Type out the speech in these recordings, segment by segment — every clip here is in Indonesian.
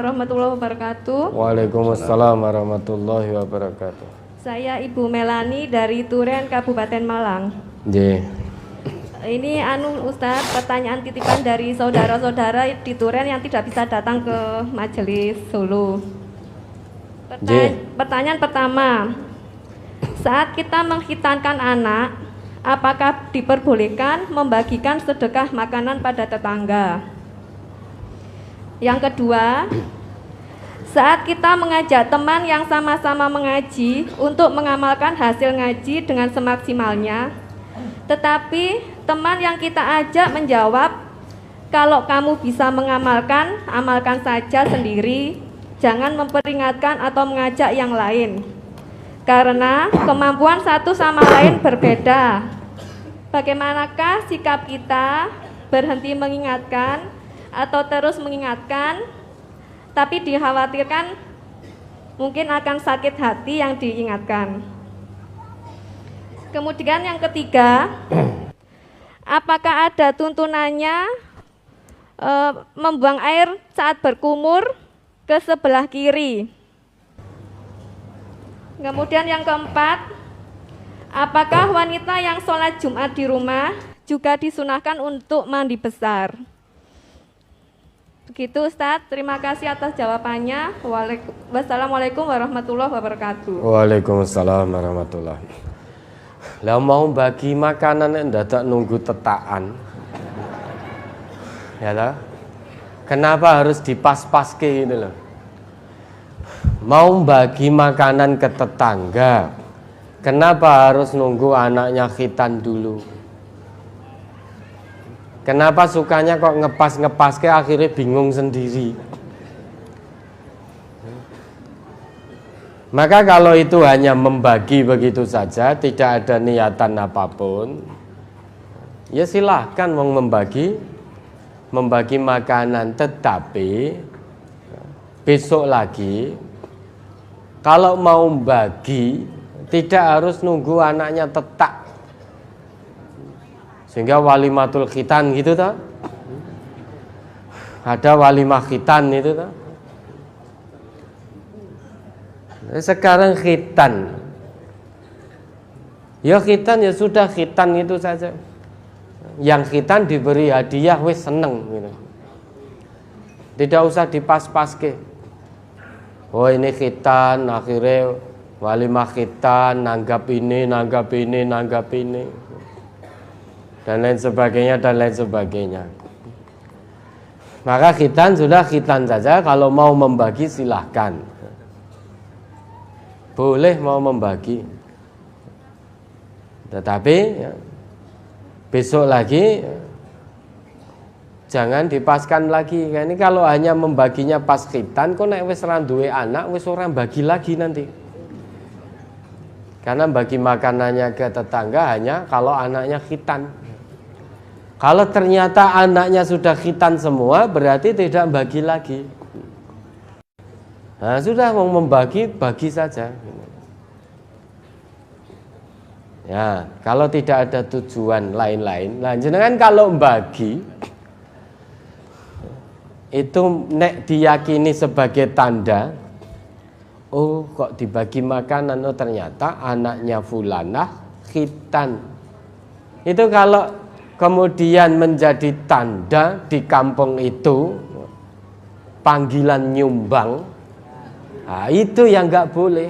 warahmatullahi wabarakatuh. Waalaikumsalam warahmatullahi wabarakatuh. Saya Ibu Melani dari Turen, Kabupaten Malang. Nggih. Ini Ustadz, pertanyaan titipan dari saudara-saudara di Turen yang tidak bisa datang ke majelis Solo. Pertanyaan pertama, saat kita mengkhitankan anak, apakah diperbolehkan membagikan sedekah makanan pada tetangga? Yang kedua, saat kita mengajak teman yang sama-sama mengaji untuk mengamalkan hasil ngaji dengan semaksimalnya, tetapi teman yang kita ajak menjawab, kalau kamu bisa mengamalkan, amalkan saja sendiri, jangan memperingatkan atau mengajak yang lain, karena kemampuan satu sama lain berbeda. Bagaimanakah sikap kita? Berhenti mengingatkan atau terus mengingatkan, tapi dikhawatirkan mungkin akan sakit hati yang diingatkan. Kemudian yang ketiga, apakah ada tuntunannya membuang air saat berkumur ke sebelah kiri? Kemudian yang keempat, apakah wanita yang sholat Jumat di rumah juga disunahkan untuk mandi besar? Begitu Ustadz, terima kasih atas jawabannya. Wassalamualaikum warahmatullahi wabarakatuh. Waalaikumsalam warahmatullahi. Lah mau bagi makanan ndak nunggu tetakan. Ya lah. Kenapa harus dipas-paske ini loh? Mau bagi makanan ke tetangga, kenapa harus nunggu anaknya khitan dulu? Kenapa sukanya kok ngepas-ngepas ke akhirnya bingung sendiri? Maka kalau itu hanya membagi begitu saja, tidak ada niatan apapun, ya silahkan mau membagi makanan. Tetapi besok lagi kalau mau bagi tidak harus nunggu anaknya tetak, sehingga walimatul khitan gitu toh. Ada walimah khitan itu toh. Sekarang khitan, ya khitan ya sudah khitan itu saja. Yang khitan diberi hadiah wis seneng gitu. Tidak usah dipas-paske. Oh ini khitan, akhirnya walimah khitan, nanggap ini, dan lain sebagainya. Maka khitan sudah khitan saja. Kalau mau membagi silahkan, boleh mau membagi. Tetapi ya, besok lagi jangan dipaskan lagi. Ini kalau hanya membaginya pas khitan, kok nek wis ra duwe anak wis ora bagi lagi nanti. Karena bagi makanannya ke tetangga hanya kalau anaknya khitan. Kalau ternyata anaknya sudah khitan semua, berarti tidak bagi lagi. Nah, sudah mau membagi, bagi saja. Ya, kalau tidak ada tujuan lain-lain. Nah, jenengan kalau bagi itu nek diyakini sebagai tanda, oh kok dibagi makanan, oh ternyata anaknya fulanah khitan. Itu kalau kemudian menjadi tanda di kampung itu panggilan nyumbang, nah, itu yang nggak boleh.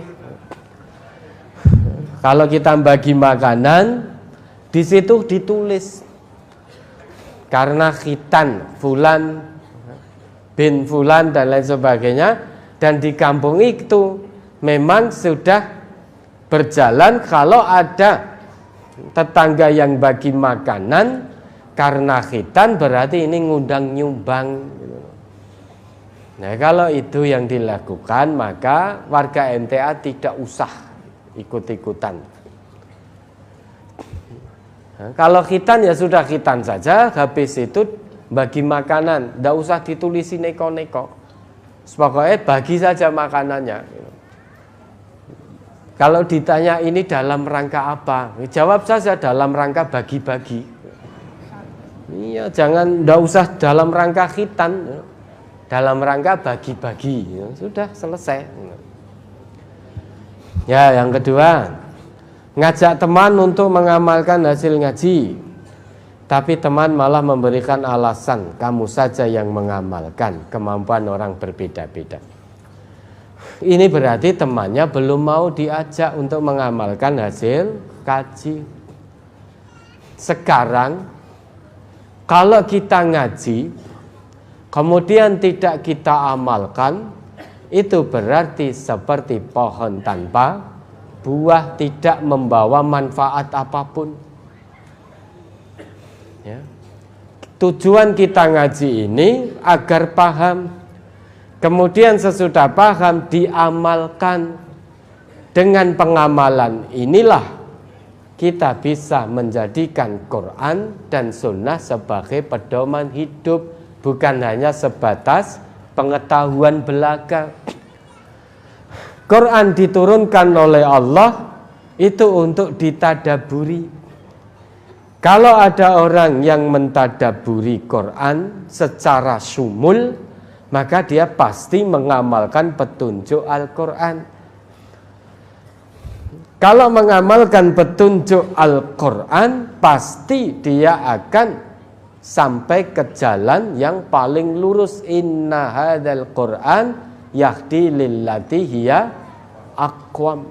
Kalau kita bagi makanan, di situ ditulis karena khitan fulan bin fulan dan lain sebagainya, dan di kampung itu memang sudah berjalan kalau ada tetangga yang bagi makanan karena khitan, berarti ini ngundang nyumbang. Nah kalau itu yang dilakukan, maka warga MTA tidak usah ikut-ikutan. Nah, kalau khitan ya sudah khitan saja, habis itu bagi makanan, tidak usah ditulisi neko-neko. Pokoknya bagi saja makanannya. Kalau ditanya ini dalam rangka apa, jawab saja dalam rangka bagi-bagi. Iya, jangan, tidak usah dalam rangka khitan. dalam rangka bagi-bagi, ya, sudah selesai. Ya, yang kedua, ngajak teman untuk mengamalkan hasil ngaji, tapi teman malah memberikan alasan kamu saja yang mengamalkan, kemampuan orang berbeda-beda. Ini berarti temannya belum mau diajak untuk mengamalkan hasil kaji. Sekarang kalau kita ngaji kemudian tidak kita amalkan, itu berarti seperti pohon tanpa buah, tidak membawa manfaat apapun. Ya. Tujuan kita ngaji ini agar paham, kemudian sesudah paham diamalkan. Dengan pengamalan inilah kita bisa menjadikan Quran dan Sunnah sebagai pedoman hidup, bukan hanya sebatas pengetahuan belaka. Quran diturunkan oleh Allah itu untuk ditadaburi. Kalau ada orang yang mentadaburi Quran secara syumul, maka dia pasti mengamalkan petunjuk Al-Quran. Kalau mengamalkan petunjuk Al-Quran, pasti dia akan sampai ke jalan yang paling lurus. Inna hadzal Qur'an yahdi lillati hiya aqwam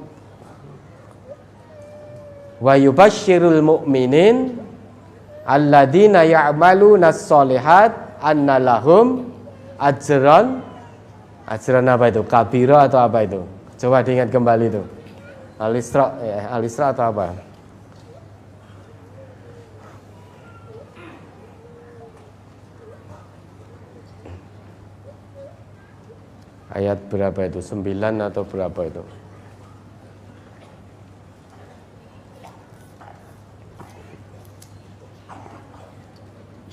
wa yubashshirul mu'minin alladzina ya'malunas sholihat anna lahum ajran apa itu? Kabira atau apa itu? Coba diingat kembali itu. Al-Isra atau apa? Ayat berapa itu? 9 atau berapa itu?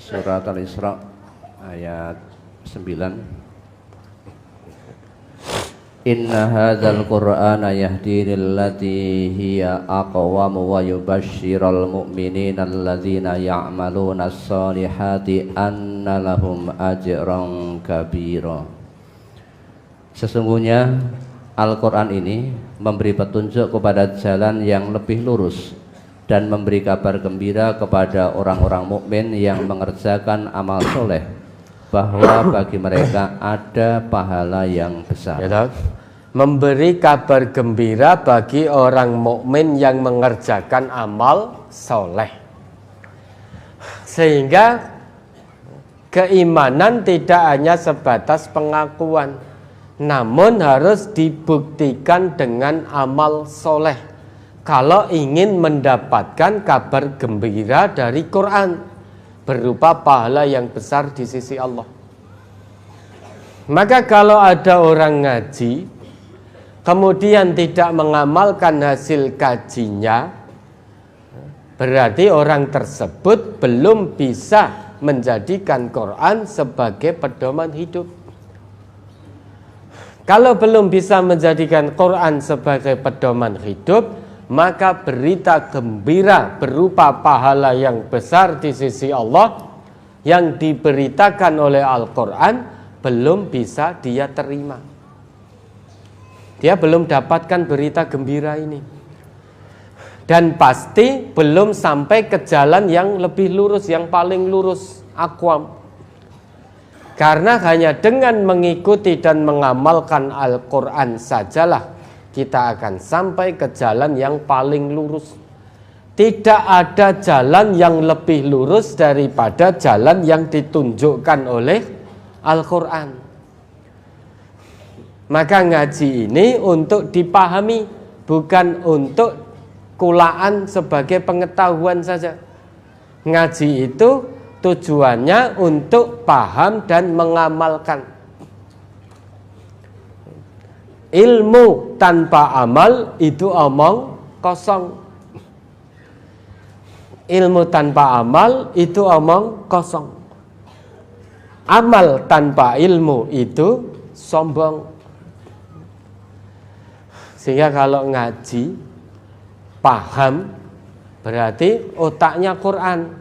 Surat Al-Isra ayat 9. Inna hadzal Qur'ana yahdi lillati hiya aqwam wa yubashshiral mu'minina alladzina ya'maluna as-solihati anna lahum ajran kabira. Sesungguhnya Al-Quran ini memberi petunjuk kepada jalan yang lebih lurus dan memberi kabar gembira kepada orang-orang mukmin yang mengerjakan amal soleh, bahwa bagi mereka ada pahala yang besar. Ya, memberi kabar gembira bagi orang mukmin yang mengerjakan amal soleh, sehingga keimanan tidak hanya sebatas pengakuan, namun harus dibuktikan dengan amal soleh kalau ingin mendapatkan kabar gembira dari Quran berupa pahala yang besar di sisi Allah. Maka kalau ada orang ngaji kemudian tidak mengamalkan hasil kajinya, berarti orang tersebut belum bisa menjadikan Quran sebagai pedoman hidup. Kalau belum bisa menjadikan Quran sebagai pedoman hidup, maka berita gembira berupa pahala yang besar di sisi Allah yang diberitakan oleh Al-Quran belum bisa dia terima. Dia belum dapatkan berita gembira ini, dan pasti belum sampai ke jalan yang lebih lurus, yang paling lurus, aqwam. Karena hanya dengan mengikuti dan mengamalkan Al-Quran sajalah kita akan sampai ke jalan yang paling lurus. Tidak ada jalan yang lebih lurus daripada jalan yang ditunjukkan oleh Al-Quran. Maka ngaji ini untuk dipahami, bukan untuk kulaan sebagai pengetahuan saja. Ngaji itu tujuannya untuk paham dan mengamalkan. Ilmu tanpa amal itu omong kosong. Ilmu tanpa amal itu omong kosong. Amal tanpa ilmu itu sombong. Sehingga kalau ngaji paham berarti otaknya Quran,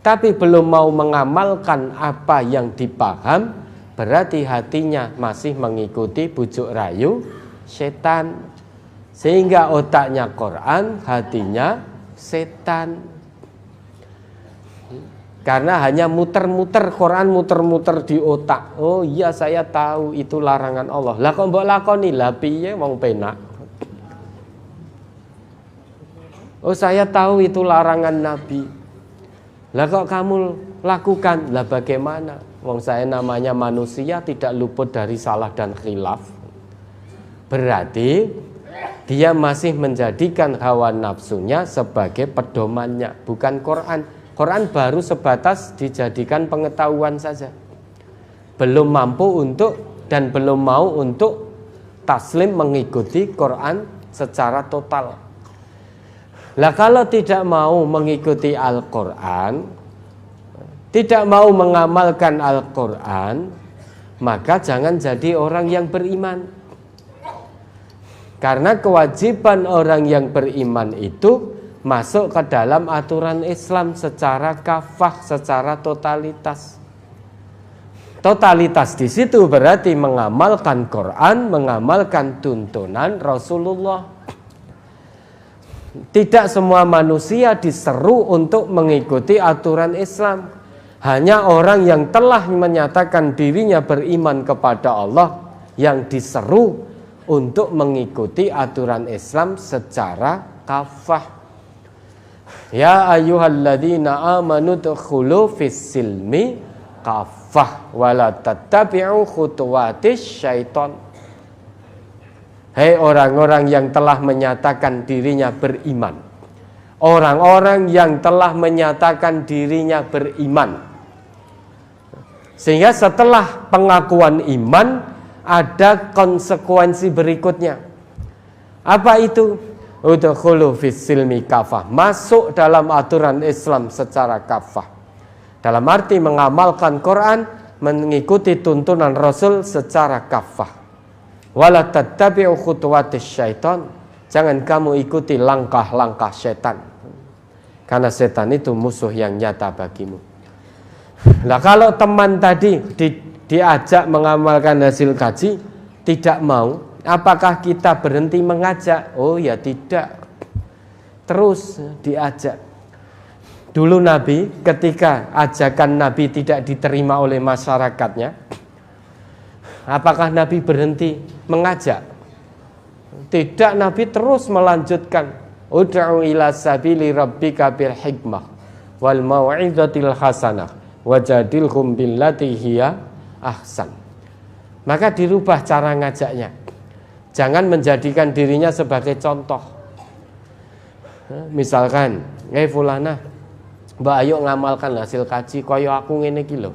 tapi belum mau mengamalkan apa yang dipaham, berarti hatinya masih mengikuti bujuk rayu setan. Sehingga otaknya Quran, hatinya setan. Karena hanya muter-muter Quran, muter-muter di otak. Oh iya, saya tahu itu larangan Allah. Lah kok mbok lakoni, lah piye wong penak. Oh saya tahu itu larangan Nabi. Lah kok kamu lakukan? Lah bagaimana? Wong saya namanya manusia, tidak luput dari salah dan khilaf. Berarti dia masih menjadikan hawa nafsunya sebagai pedomannya, bukan Quran. Quran baru sebatas dijadikan pengetahuan saja. Belum mampu untuk dan belum mau untuk taslim mengikuti Quran secara total. Lah kalau tidak mau mengikuti Al-Quran, tidak mau mengamalkan Al-Quran, maka jangan jadi orang yang beriman. Karena kewajiban orang yang beriman itu masuk ke dalam aturan Islam secara kafah, secara totalitas. Totalitas di situ berarti mengamalkan Quran, mengamalkan tuntunan Rasulullah. Tidak semua manusia diseru untuk mengikuti aturan Islam. Hanya orang yang telah menyatakan dirinya beriman kepada Allah yang diseru untuk mengikuti aturan Islam secara kafah. Ya ayyuhalladzina amanu dkhulu fis-silmi kafah wala tattabi'u khutuwatis syaiton. Hei orang-orang yang telah menyatakan dirinya beriman, orang-orang yang telah menyatakan dirinya beriman, sehingga setelah pengakuan iman ada konsekuensi berikutnya. Apa itu? Udkhulu fis-silmi kafah, masuk dalam aturan Islam secara kafah. Dalam arti mengamalkan Quran, mengikuti tuntunan Rasul secara kafah. Wala tattabi'u khutuwatis syaiton, jangan kamu ikuti langkah-langkah setan. Karena setan itu musuh yang nyata bagimu. Nah, kalau teman tadi diajak mengamalkan hasil kaji, tidak mau, apakah kita berhenti mengajak? Oh ya tidak. Terus diajak. Dulu Nabi ketika ajakan Nabi tidak diterima oleh masyarakatnya, apakah Nabi berhenti mengajak? Tidak, Nabi terus melanjutkan. Ud'u ila sabili rabbika bil hikmah wal mau'izatil hasanah wajadilhum billati hiya ahsan. Maka dirubah cara ngajaknya. Jangan menjadikan dirinya sebagai contoh. Misalkan, fulana, mbak ayo ngamalkan hasil kaji koyo aku ngene iki lho.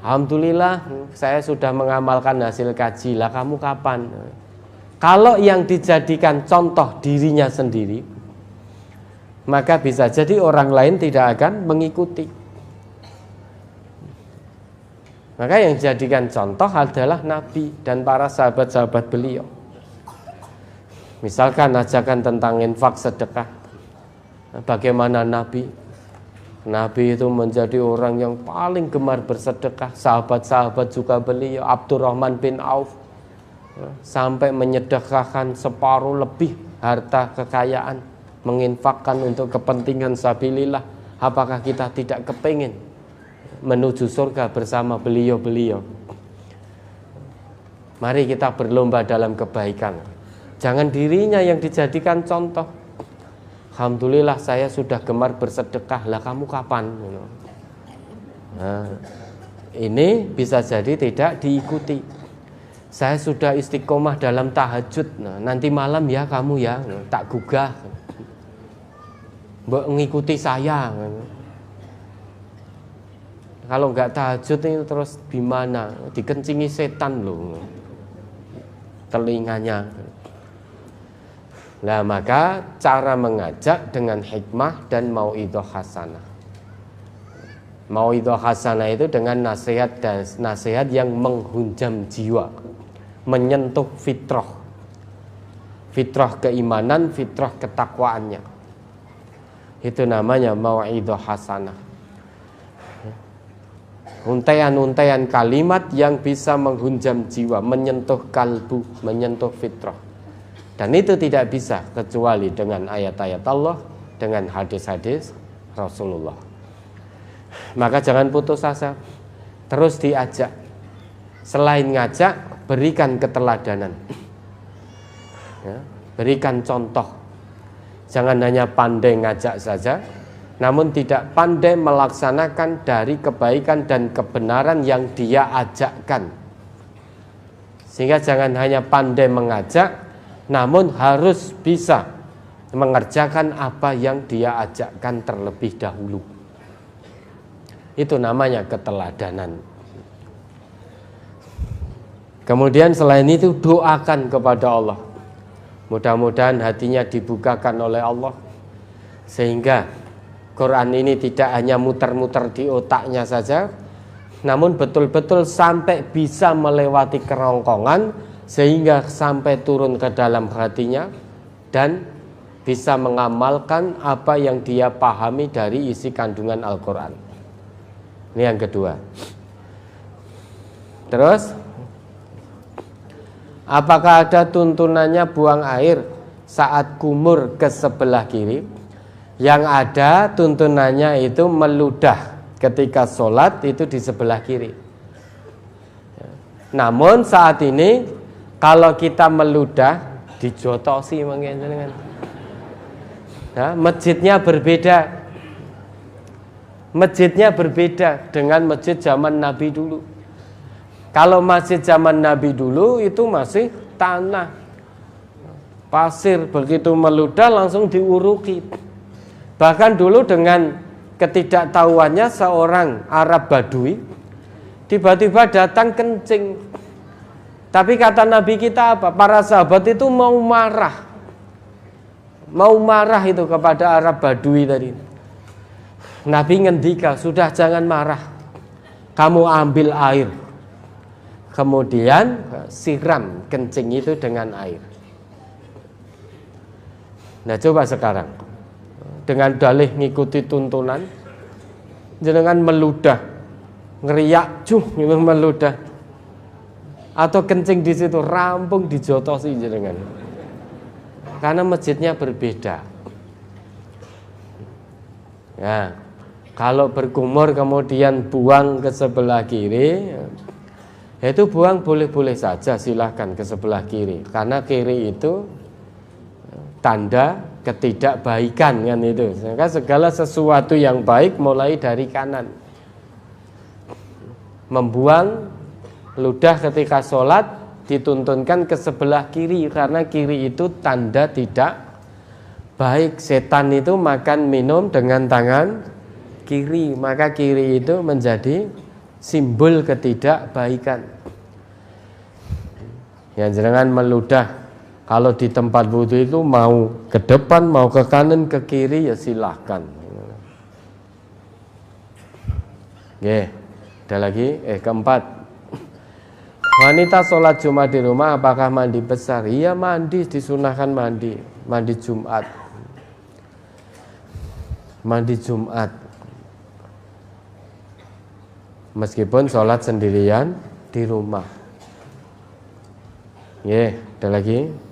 Alhamdulillah saya sudah mengamalkan hasil kaji. Lah kamu kapan? Kalau yang dijadikan contoh dirinya sendiri, maka bisa jadi orang lain tidak akan mengikuti. Maka yang dijadikan contoh adalah Nabi dan para sahabat-sahabat beliau. Misalkan ajakan tentang infak sedekah. Bagaimana Nabi? Nabi itu menjadi orang yang paling gemar bersedekah. Sahabat-sahabat juga beliau, Abdurrahman bin Auf, sampai menyedekahkan separuh lebih harta kekayaan, menginfakkan untuk kepentingan sabilillah. Apakah kita tidak kepingin menuju surga bersama beliau-beliau? Mari kita berlomba dalam kebaikan. Jangan dirinya yang dijadikan contoh. Alhamdulillah saya sudah gemar bersedekah. Lah kamu kapan? Nah, ini bisa jadi tidak diikuti. Saya sudah istiqomah dalam tahajud. Nah, nanti malam ya kamu ya, tak gugah. Mbok ngikuti saya. Kalau nggak tahajud ini terus gimana? Dikencingi setan loh telinganya. Nah, maka cara mengajak dengan hikmah dan mau'idhah hasanah. Mau'idhah hasanah itu dengan nasihat yang menghunjam jiwa, menyentuh fitrah. Fitrah keimanan, fitrah ketakwaannya. Itu namanya mau'idhah hasanah. untaian-untaian kalimat yang bisa menghunjam jiwa, menyentuh kalbu, menyentuh fitrah. Dan itu tidak bisa kecuali dengan ayat-ayat Allah, dengan hadis-hadis Rasulullah. Maka jangan putus asa, terus diajak. Selain ngajak, berikan keteladanan, ya, berikan contoh. Jangan hanya pandai ngajak saja, namun tidak pandai melaksanakan dari kebaikan dan kebenaran yang dia ajakkan. Sehingga jangan hanya pandai mengajak, namun harus bisa mengerjakan apa yang dia ajakkan terlebih dahulu. Itu namanya keteladanan. Kemudian selain itu doakan kepada Allah. Mudah-mudahan hatinya dibukakan oleh Allah, sehingga Quran ini tidak hanya muter-muter di otaknya saja, namun betul-betul sampai bisa melewati kerongkongan, sehingga sampai turun ke dalam hatinya dan bisa mengamalkan apa yang dia pahami dari isi kandungan Al-Quran. Ini yang kedua. Terus, apakah ada tuntunannya buang air saat kumur ke sebelah kiri? Yang ada tuntunannya itu meludah ketika sholat itu di sebelah kiri. Namun saat ini kalau kita meludah dijotosi mungkin, nah, masjidnya berbeda. Masjidnya berbeda dengan masjid zaman Nabi dulu. Kalau masjid zaman Nabi dulu itu masih tanah, pasir, begitu meludah langsung diuruki. Bahkan dulu dengan ketidaktahuannya seorang Arab Badui tiba-tiba datang kencing. Tapi kata Nabi kita apa? Para sahabat itu mau marah itu kepada Arab Badui tadi. Nabi ngendika, sudah jangan marah, kamu ambil air, kemudian siram kencing itu dengan air. Nah coba sekarang dengan dalih ngikuti tuntunan, jenengan meludah, ngeriak gitu meludah, atau kencing di situ rampung dijotosi jenengan, karena masjidnya berbeda. Ya, kalau berkumur kemudian buang ke sebelah kiri, itu buang boleh-boleh saja, silahkan ke sebelah kiri, karena kiri itu tanda ketidakbaikan kan itu. Maka segala sesuatu yang baik mulai dari kanan. Membuang ludah ketika sholat dituntunkan ke sebelah kiri, karena kiri itu tanda tidak baik. Setan itu makan minum dengan tangan kiri, maka kiri itu menjadi simbol ketidakbaikan. Ya, jangan meludah. Kalau di tempat wudhu itu mau ke depan, mau ke kanan, ke kiri ya silahkan. Oke, ada lagi. Keempat, wanita sholat Jumat di rumah apakah mandi besar? Iya, mandi, disunahkan mandi Jumat. Mandi Jumat. Meskipun sholat sendirian di rumah. Ada lagi.